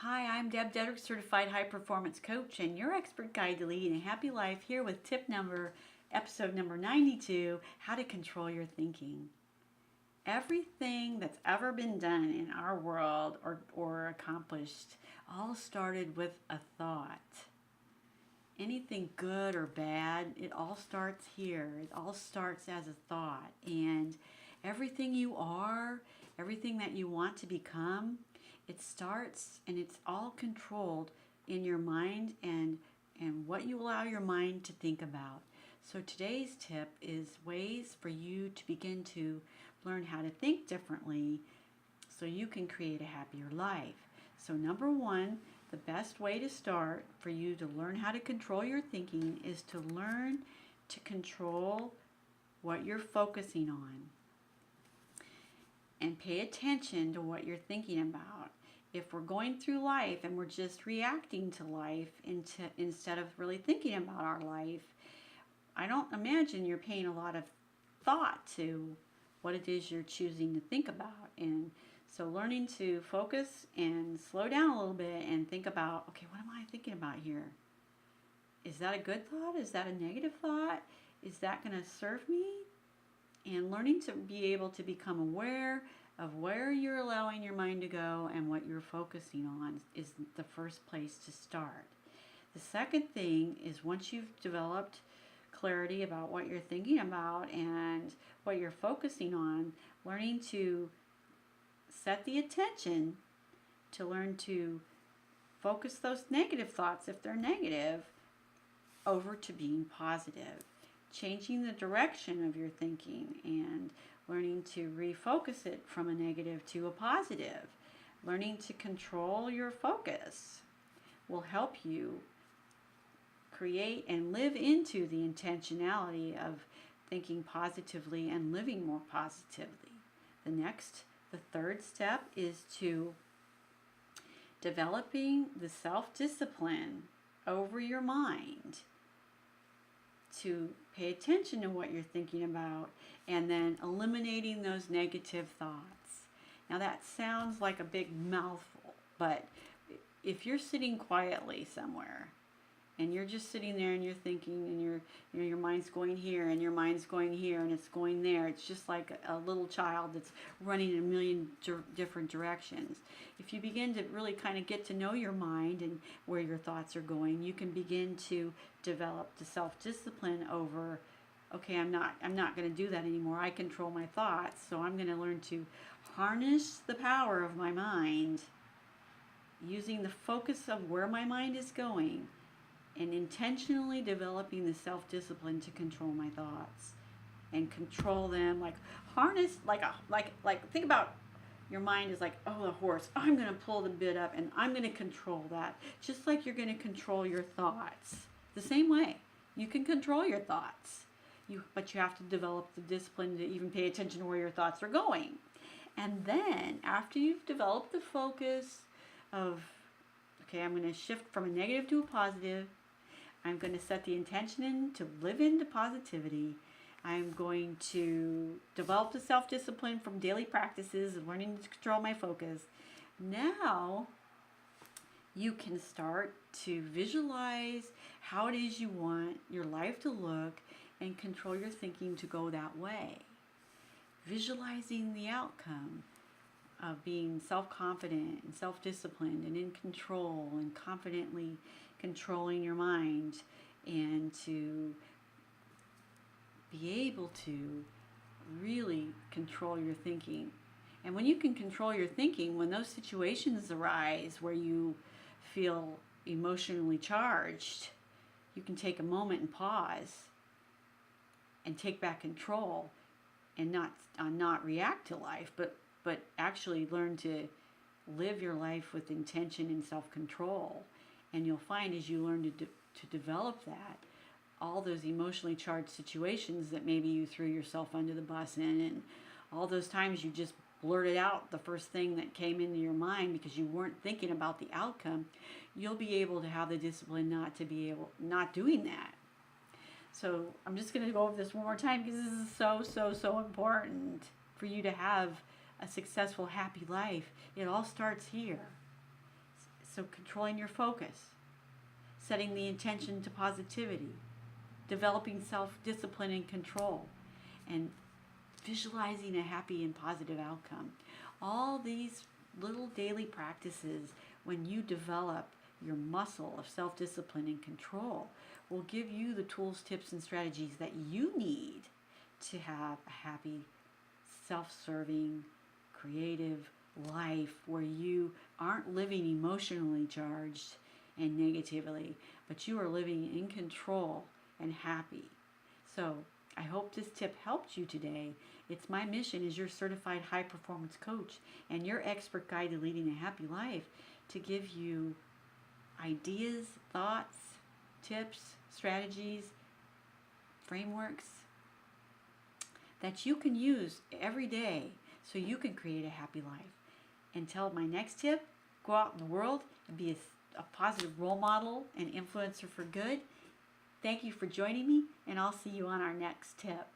Hi, I'm DebDedrick, Certified High Performance Coach, and your expert guide to leading a happy life here with episode number 92, How to Control Your Thinking. Everything that's ever been done in our world or accomplished all started with a thought. Anything good or bad, it all starts here. It all starts as a thought. And everything you are, everything that you want to become, it starts and it's all controlled in your mind and what you allow your mind to think about. So today's tip is ways for you to begin to learn how to think differently so you can create a happier life. So number one, the best way to start for you to learn how to control your thinking is to learn to control what you're focusing on and pay attention to what you're thinking about. If we're going through life and we're just reacting to life instead of really thinking about our life, I don't imagine you're paying a lot of thought to what it is you're choosing to think about. And so learning to focus and slow down a little bit and think about, okay, what am I thinking about here? Is that a good thought? Is that a negative thought? Is that going to serve me? And learning to be able to become aware of where you're allowing your mind to go and what you're focusing on is the first place to start. The second thing is once you've developed clarity about what you're thinking about and what you're focusing on, learning to set the attention to learn to focus those negative thoughts, if they're negative, over to being positive. Changing the direction of your thinking and learning to refocus it from a negative to a positive. Learning to control your focus will help you create and live into the intentionality of thinking positively and living more positively. The third step is to developing the self-discipline over your mind to pay attention to what you're thinking about and then eliminating those negative thoughts. Now that sounds like a big mouthful, but if you're sitting quietly somewhere and you're just sitting there and you're thinking and your mind's going here and your mind's going here and it's going there, it's just like a little child that's running in a million different directions. If you begin to really kind of get to know your mind and where your thoughts are going, you can begin to develop the self-discipline over, okay, I'm not going to do that anymore. I control my thoughts, so I'm going to learn to harness the power of my mind using the focus of where my mind is going and intentionally developing the self-discipline to control my thoughts and control them, like harness, like think about your mind is like, oh, the horse, I'm going to pull the bit up and I'm going to control that, just like you're going to control your thoughts. The same way you can control your thoughts, but you have to develop the discipline to even pay attention to where your thoughts are going. And then after you've developed the focus of, okay, I'm going to shift from a negative to a positive, I'm going to set the intention to live into positivity. I'm going to develop the self-discipline from daily practices of learning to control my focus. Now you can start to visualize how it is you want your life to look and control your thinking to go that way. Visualizing the outcome of being self-confident and self-disciplined and in control and confidently controlling your mind and to be able to really control your thinking. And when you can control your thinking, when those situations arise where you feel emotionally charged, you can take a moment and pause and take back control and not react to life, but actually learn to live your life with intention and self-control. And you'll find as you learn to develop that, all those emotionally charged situations that maybe you threw yourself under the bus in, and all those times you just blurted out the first thing that came into your mind because you weren't thinking about the outcome, you'll be able to have the discipline not doing that. So I'm just going to go over this one more time because this is so important for you to have a successful, happy life. It all starts here. So controlling your focus, setting the intention to positivity, developing self-discipline and control, and visualizing a happy and positive outcome. All these little daily practices, when you develop your muscle of self-discipline and control, will give you the tools, tips, and strategies that you need to have a happy, self-serving, creative life where you aren't living emotionally charged and negatively, but you are living in control and happy. So I hope this tip helped you today. It's my mission as your certified high performance coach and your expert guide to leading a happy life to give you ideas, thoughts, tips, strategies, frameworks that you can use every day so you can create a happy life. Until my next tip, go out in the world and be a positive role model and influencer for good. Thank you for joining me, and I'll see you on our next tip.